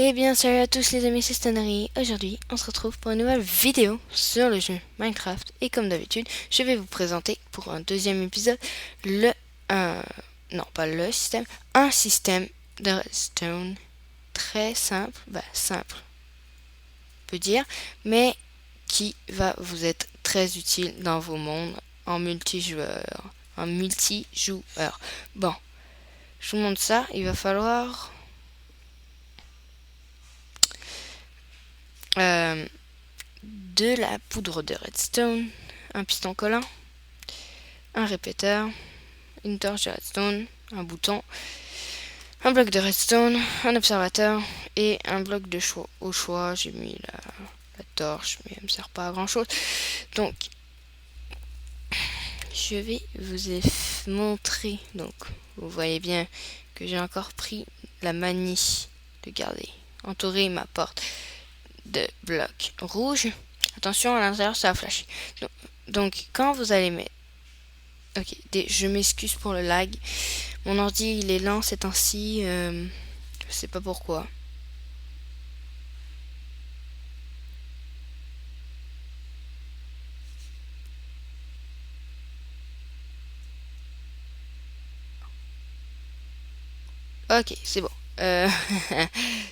Eh bien, salut à tous les amis, c'est Stannery. Aujourd'hui, on se retrouve pour une nouvelle vidéo sur le jeu Minecraft. Et comme d'habitude, je vais vous présenter pour un deuxième épisode non pas le système, un système de redstone très simple, simple, on peut dire, mais qui va vous être très utile dans vos mondes en multijoueur. Bon, je vous montre ça, il va falloir de la poudre de redstone, un piston collant, un répéteur, une torche de redstone, un bouton, un bloc de redstone, un observateur et un bloc de choix. Au choix, j'ai mis la torche, mais elle me sert pas à grand chose. Donc, je vais vous montrer. Donc, vous voyez bien que j'ai encore pris la manie de garder entourer ma porte de blocs rouges. Attention, à l'intérieur, ça va flasher. Donc, quand vous allez mettre... Ok, je m'excuse pour le lag. Mon ordi, il est lent ces temps-ci. Je sais pas pourquoi. Ok, c'est bon.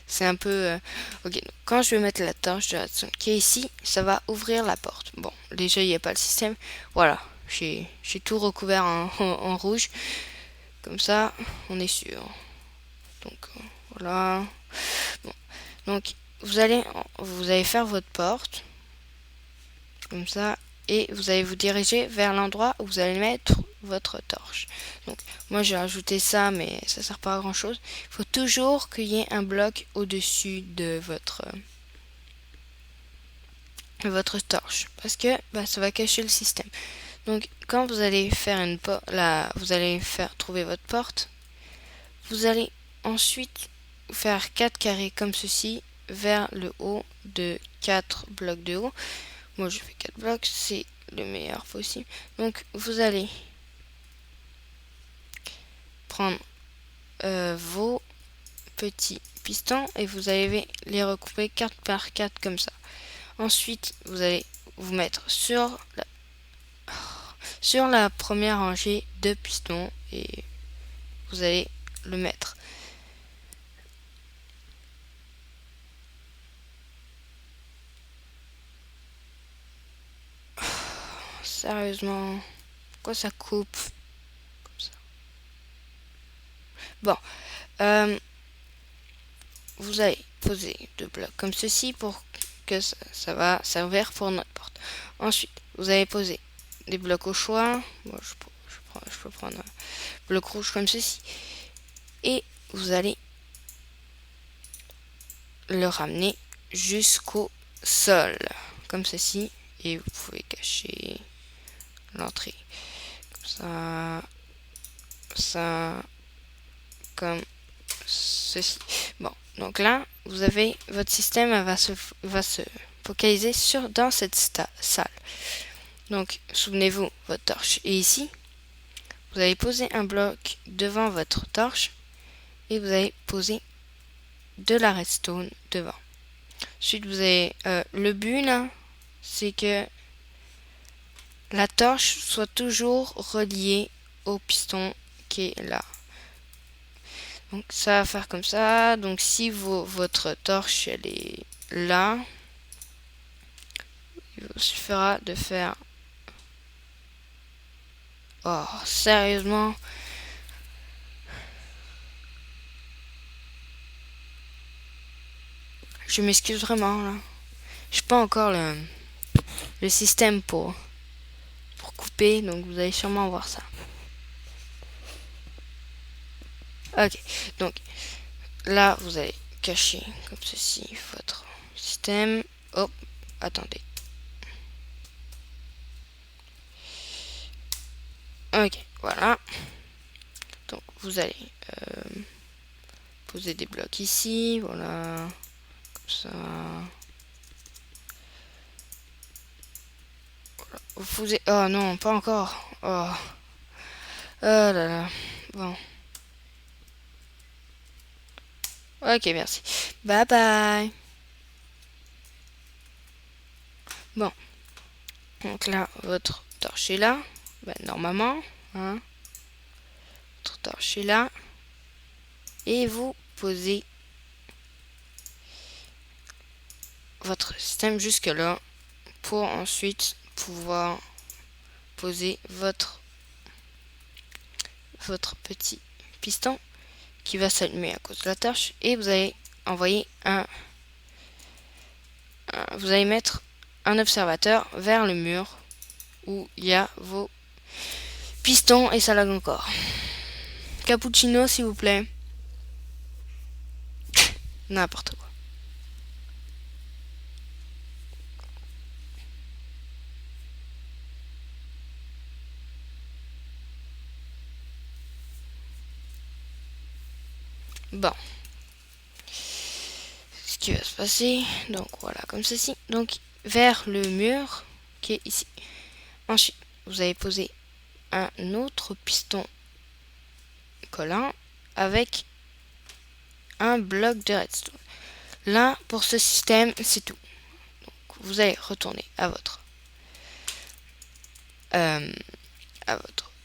C'est un peu... Ok, donc, quand je vais mettre la torche de redstone qui est ici, ça va ouvrir la porte. Bon, déjà, il n'y a pas le système. Voilà, j'ai tout recouvert en rouge. Comme ça, on est sûr. Donc, voilà. Bon. Donc, vous allez faire votre porte. Comme ça. Et vous allez vous diriger vers l'endroit où vous allez mettre votre torche. Donc, moi j'ai rajouté ça, mais ça sert pas à grand chose. Il faut toujours qu'il y ait un bloc au-dessus de votre torche, parce que ça va cacher le système. Donc, quand vous allez faire vous allez faire trouver votre porte, vous allez ensuite faire 4 carrés comme ceci vers le haut de 4 blocs de haut. Moi je fais 4 blocs, c'est le meilleur possible. Donc vous allez prendre vos petits pistons et vous allez les recouper 4 par 4 comme ça. Ensuite vous allez vous mettre sur la première rangée de pistons et vous allez le mettre. Sérieusement, pourquoi ça coupe comme ça? Bon, vous allez poser 2 blocs comme ceci pour que ça va servir pour notre porte. Ensuite, vous allez poser des blocs au choix. Bon, je peux prendre un bloc rouge comme ceci. Et vous allez le ramener jusqu'au sol, comme ceci. Et vous pouvez cacher l'entrée. Comme ça, comme ceci. Bon, donc là, vous avez votre système va se focaliser dans cette salle. Donc, souvenez-vous, votre torche est ici. Vous allez poser un bloc devant votre torche et vous allez poser de la redstone devant. Ensuite, vous avez le but là, c'est que la torche soit toujours reliée au piston qui est là. Donc ça va faire comme ça. Donc si votre torche elle est là, il vous suffira de faire... Oh, sérieusement. Je m'excuse vraiment là. Je n'ai pas encore le système pour couper, donc vous allez sûrement voir ça. Ok, donc là vous allez cacher comme ceci votre système. Hop, attendez. Ok, voilà. Donc vous allez poser des blocs ici, voilà, comme ça. Voilà. Vous posez... Oh non, pas encore. Oh, oh là là. Bon. Ok, merci. Bye bye. Bon, donc là, votre torche est là. Ben, normalement, hein, votre torche est là. Et vous posez votre système jusque là pour ensuite pouvoir poser votre petit piston qui va s'allumer à cause de la torche, et vous allez envoyer vous allez mettre un observateur vers le mur où il y a vos pistons, et ça lag encore. Cappuccino s'il vous plaît. N'importe quoi. Bon, ce qui va se passer, donc voilà, comme ceci, donc vers le mur qui est ici. Ensuite, vous allez poser un autre piston collant avec un bloc de redstone. Là, pour ce système, c'est tout. Donc, vous allez retourner à votre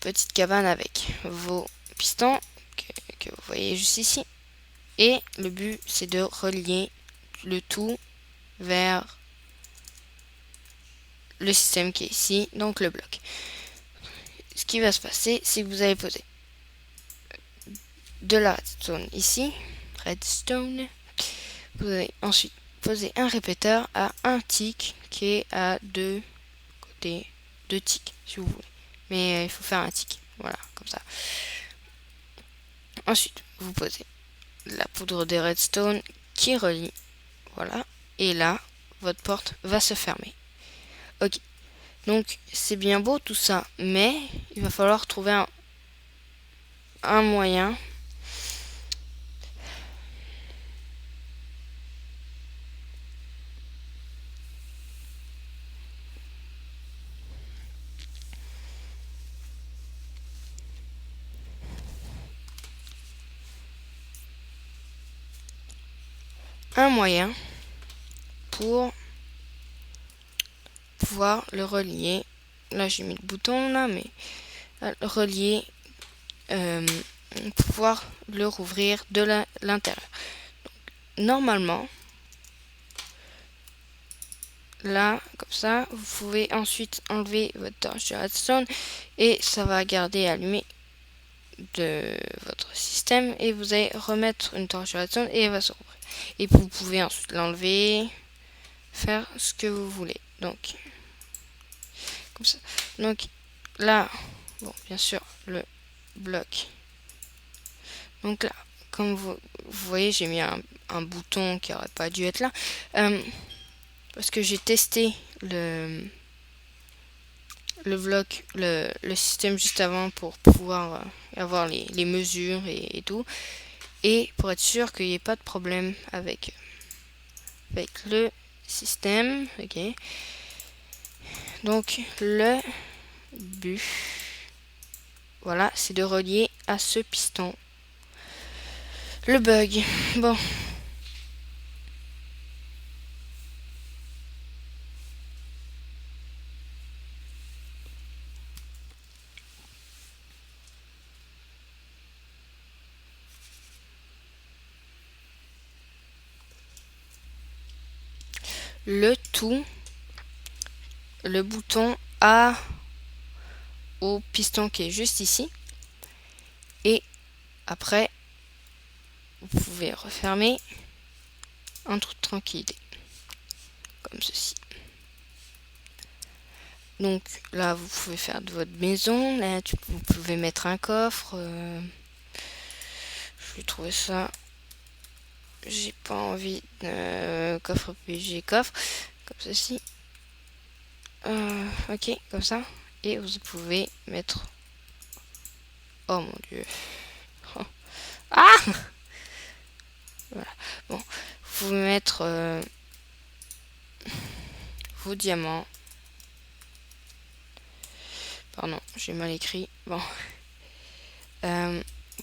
petite cabane avec vos pistons que vous voyez juste ici. Et le but, c'est de relier le tout vers le système qui est ici, donc le bloc. Ce qui va se passer, c'est que vous allez poser de la redstone ici. Redstone. Vous allez ensuite poser un répéteur à un tick qui est à deux côtés, deux ticks si vous voulez. Mais il faut faire un tick. Voilà, comme ça. Ensuite, vous posez la poudre de redstone qui relie. Voilà. Et là, votre porte va se fermer. Ok. Donc, c'est bien beau tout ça, mais il va falloir trouver un moyen pour pouvoir le relier. Là, j'ai mis le bouton là, mais le relier pour pouvoir le rouvrir de l'intérieur. Normalement, là, comme ça, vous pouvez ensuite enlever votre torche de redstone et ça va garder allumé de votre système, et vous allez remettre une torche de redstone et elle va se rouvrir. Et vous pouvez ensuite l'enlever, faire ce que vous voulez. Donc, comme ça. Donc, là, bon, bien sûr, le bloc. Donc là, comme vous voyez, j'ai mis un bouton qui aurait pas dû être là. Parce que j'ai testé le bloc, le système juste avant pour pouvoir avoir les mesures et tout. Et pour être sûr qu'il n'y ait pas de problème avec le système. Ok. Donc le but, voilà, c'est de relier à ce piston le bug. Bon. Le tout, le bouton A au piston qui est juste ici. Et après, vous pouvez refermer en toute tranquillité. Comme ceci. Donc là, vous pouvez faire de votre maison. Là, vous pouvez mettre un coffre. Je vais trouver ça. J'ai pas envie de coffre PG coffre. Comme ceci. Ok, comme ça. Et vous pouvez mettre. Oh mon dieu. Oh. Ah! Voilà. Bon. Vous pouvez mettre vos diamants. Pardon, j'ai mal écrit. Bon.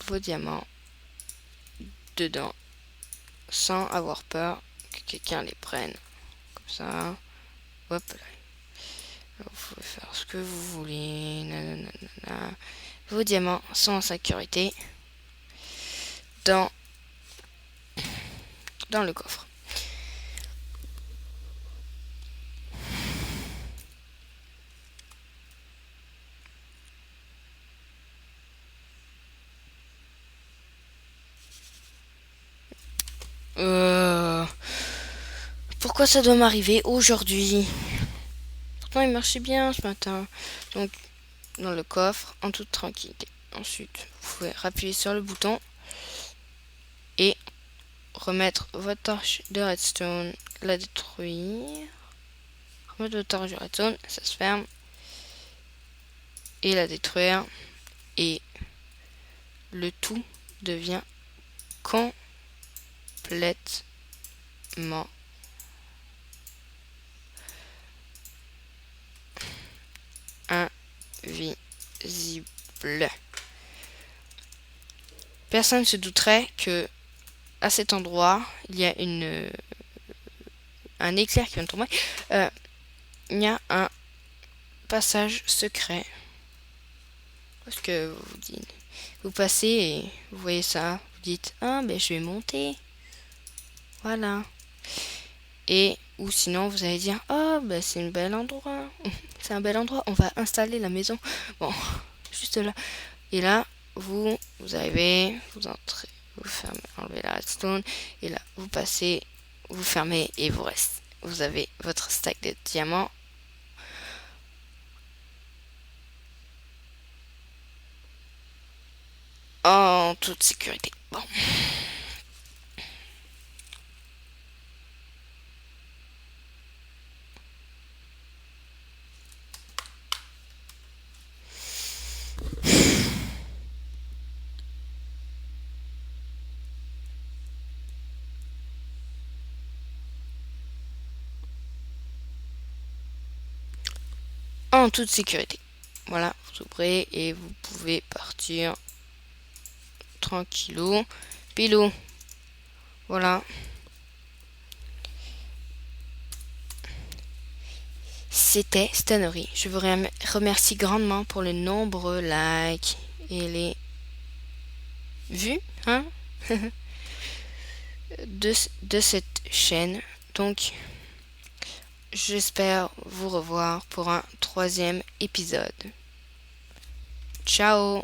Vos diamants dedans. sans avoir peur que quelqu'un les prenne. Comme ça. Hop là. Vous pouvez faire ce que vous voulez. Nanana. Vos diamants sont en sécurité dans le coffre. Pourquoi ça doit m'arriver aujourd'hui? Pourtant il marchait bien ce matin. Donc dans le coffre en toute tranquillité. Ensuite vous pouvez appuyer sur le bouton et remettre votre torche de redstone, la détruire, remettre votre torche de redstone, ça se ferme, et la détruire, et le tout devient complètement invisible. Personne ne se douterait que à cet endroit il y a un éclair qui vient de tomber. Il y a un passage secret. Parce que vous passez et vous voyez ça, vous dites ah ben je vais monter. Voilà. Et ou sinon vous allez dire oh ben c'est un bel endroit. C'est un bel endroit, on va installer la maison. Bon, juste là. Et là, vous arrivez, vous entrez, vous fermez, enlevez la redstone, et là, vous passez, vous fermez, et vous avez votre stack de diamants. En toute sécurité. Bon. En toute sécurité. Voilà, vous ouvrez et vous pouvez partir tranquillou, pilou. Voilà. C'était Stannery. Je vous remercie grandement pour les nombreux likes et les vues hein, de cette chaîne. Donc, j'espère vous revoir pour un 3e épisode. Ciao!